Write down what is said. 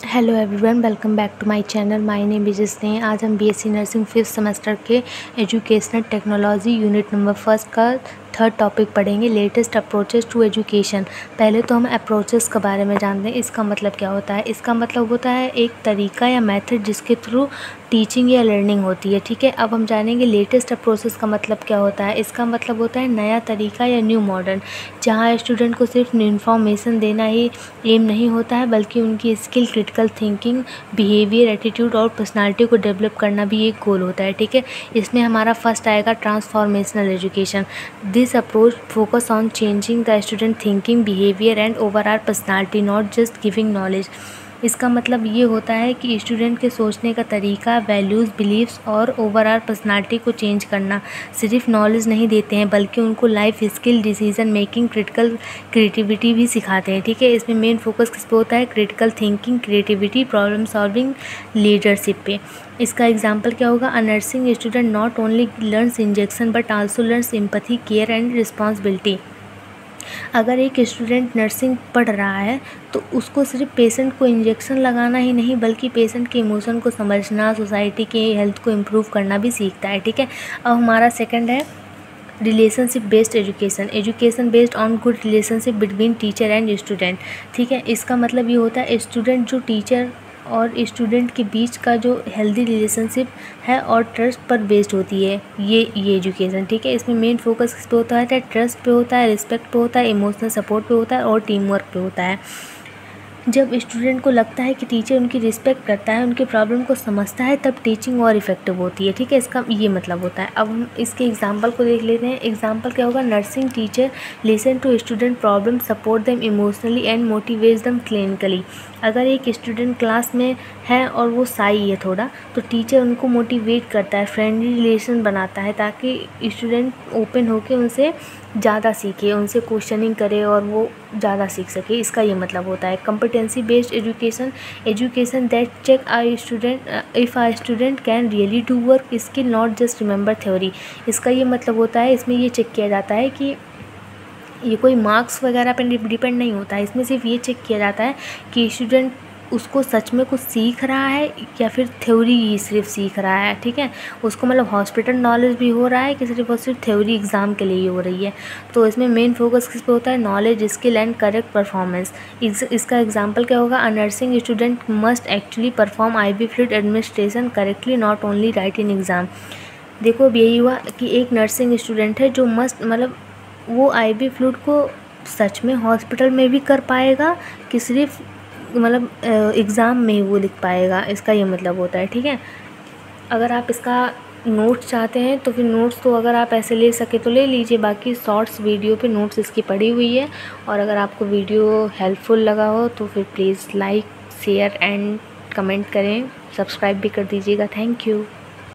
Hello everyone, welcome back to my channel. My name is Sneh. आज हम BSc nursing 5th semester के educational technology unit number 1 का third topic पढ़ेंगे, latest approaches to education. पहले तो हम अप्रोचेस के बारे में जानते हैं। इसका मतलब क्या होता है? इसका मतलब होता है एक तरीका या मेथड जिसके थ्रू टीचिंग या लर्निंग होती है। ठीक है, अब हम जानेंगे लेटेस्ट अप्रोचेस का मतलब क्या होता है। इसका मतलब होता है नया तरीका या न्यू मॉडर्न, जहाँ स्टूडेंट को सिर्फ इन्फॉर्मेशन देना ही एम नहीं होता है, बल्कि उनकी skill, critical thinking, behaviour, attitude और पर्सनालिटी को डेवलप करना भी एक गोल होता है। ठीक है, इसमें हमारा फर्स्ट आएगा transformational education. This approach focus on changing the student thinking, behaviour and overall personality, not just giving knowledge. इसका मतलब ये होता है कि स्टूडेंट के सोचने का तरीका, वैल्यूज़, बिलीव्स और ओवरऑल पर्सनालिटी को चेंज करना। सिर्फ नॉलेज नहीं देते हैं, बल्कि उनको life skill, decision making, critical creativity भी सिखाते हैं। ठीक है, इसमें मेन फोकस किस पे होता है? Critical thinking, creativity, problem solving, leadership पे। इसका एग्जाम्पल क्या होगा? A nursing student not only learns injection but also learns empathy, care and responsibility. अगर एक स्टूडेंट नर्सिंग पढ़ रहा है तो उसको सिर्फ पेशेंट को इंजेक्शन लगाना ही नहीं, बल्कि पेशेंट के इमोशन को समझना, सोसाइटी के हेल्थ को इम्प्रूव करना भी सीखता है। ठीक है, अब हमारा सेकंड है relationship based education. Education based on good relationship between teacher and student. ठीक है, इसका मतलब ये होता है स्टूडेंट जो टीचर और स्टूडेंट के बीच का जो हेल्दी रिलेशनशिप है और ट्रस्ट पर बेस्ड होती है ये एजुकेशन। ठीक है, इसमें मेन फोकस किस पे होता है? ट्रस्ट पे होता है, रिस्पेक्ट पे होता है, इमोशनल सपोर्ट पे होता है और टीम वर्क पे होता है। जब स्टूडेंट को लगता है कि टीचर उनकी रिस्पेक्ट करता है, उनके प्रॉब्लम को समझता है, तब टीचिंग और इफेक्टिव होती है। ठीक है, इसका ये मतलब होता है। अब हम इसके एग्जांपल को देख लेते हैं। एग्जांपल क्या होगा? Nursing teacher listen to student problem, support them emotionally and motivate them clinically. अगर एक स्टूडेंट क्लास में है और वो शाई है थोड़ा, तो टीचर उनको मोटिवेट करता है, फ्रेंडली रिलेशन बनाता है, ताकि स्टूडेंट ओपन होकर उनसे ज़्यादा सीखे, उनसे क्वेश्चनिंग करे और वो ज़्यादा सीख सके। इसका ये मतलब होता है competency based education. Education that check a student if a student can really do work skill, not just remember theory. इसका ये मतलब होता है, इसमें ये चेक किया जाता है कि ये कोई मार्क्स वगैरह पर डिपेंड नहीं होता है। इसमें सिर्फ ये चेक किया जाता है कि स्टूडेंट उसको सच में कुछ सीख रहा है या फिर थ्योरी ही सिर्फ सीख रहा है। ठीक है, उसको मतलब हॉस्पिटल नॉलेज भी हो रहा है कि सिर्फ और सिर्फ थ्योरी एग्ज़ाम के लिए ही हो रही है। तो इसमें मेन फोकस किस पे होता है? Knowledge, skill and correct performance. इसका एग्जांपल क्या होगा? A nursing student must actually perform IV fluid administration correctly, not only right in exam. देखो, अब यही हुआ कि एक नर्सिंग स्टूडेंट है जो मतलब वो IV फ्लूइड को सच में हॉस्पिटल में भी कर पाएगा कि सिर्फ मतलब एग्ज़ाम में ही वो लिख पाएगा। इसका ये मतलब होता है। ठीक है, अगर आप इसका नोट्स चाहते हैं तो फिर नोट्स तो अगर आप ऐसे ले सके तो ले लीजिए, बाकी शॉर्ट्स वीडियो पे नोट्स इसकी पड़ी हुई है। और अगर आपको वीडियो हेल्पफुल लगा हो तो फिर please like, share and comment करें, सब्सक्राइब भी कर दीजिएगा। Thank you.